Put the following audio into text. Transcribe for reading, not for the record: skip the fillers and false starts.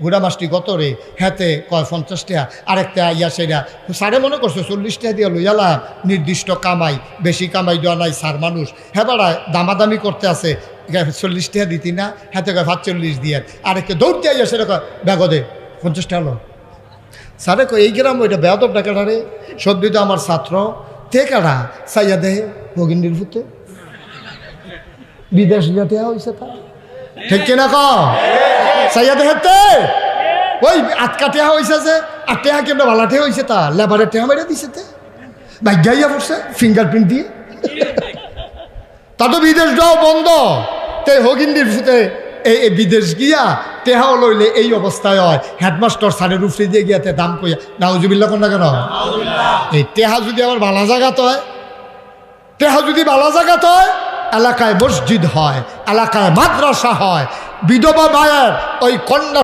ঘোড়া মাছটি কত রে হেতে কয় 50 টাকা, আরেকটা ইয়া সেটা সারে মনে করছে 40 টাকা দিয়ে লইয়ালা নির্দিষ্ট কামাই, বেশি কামাই দেওয়া নাই সার মানুষ, হ্যাঁ বাড়া দামাদামি করতে আছে 40 টাকা দিতি না, হাতে কয় 45 দিয়ে, আরেকটা দৌড়তে আইয়া সেটা কয় ব্যাগদে 50 টাকা হলো। সারে কয় এই গ্রাম ওইটা বেয়াদব ডাকাটা রে, সদ্য তো আমার ছাত্র টেকারা চাইয়া দেহে ভগিনীর ভূতে বিদেশ যাতে হয়েছে তা ঠিক কিনা ক চাইয়া দেহেতে ওই আটকা টেহা হয়েছে যে আর টেহা কেমন ভালা টেহা হয়েছে তা লেবারের টেহা মেরে দিছে তে ভাগ্যাইয়া পড়ছে ফিঙ্গারপ্রিন্ট দিয়ে তা তো বিদেশ যাও বন্ধ তে হগিন্দির ভূতে এই বিদেশ গিয়া টেহাও লইলে এই অবস্থায় হয়। হেডমাস্টার সারের উপরে দিয়ে গিয়াতে দাম কইয়া নাউজুবিল্লাহ কোন না কেন, এই টেহা যদি আবার ভালা জায়গাত হয়, টেহা যদি ভালা জায়গাত হয়, এলাকায় মসজিদ হয়, এলাকায় মাদ্রাসা হয়, বিধবা মায়ের ওই কন্যা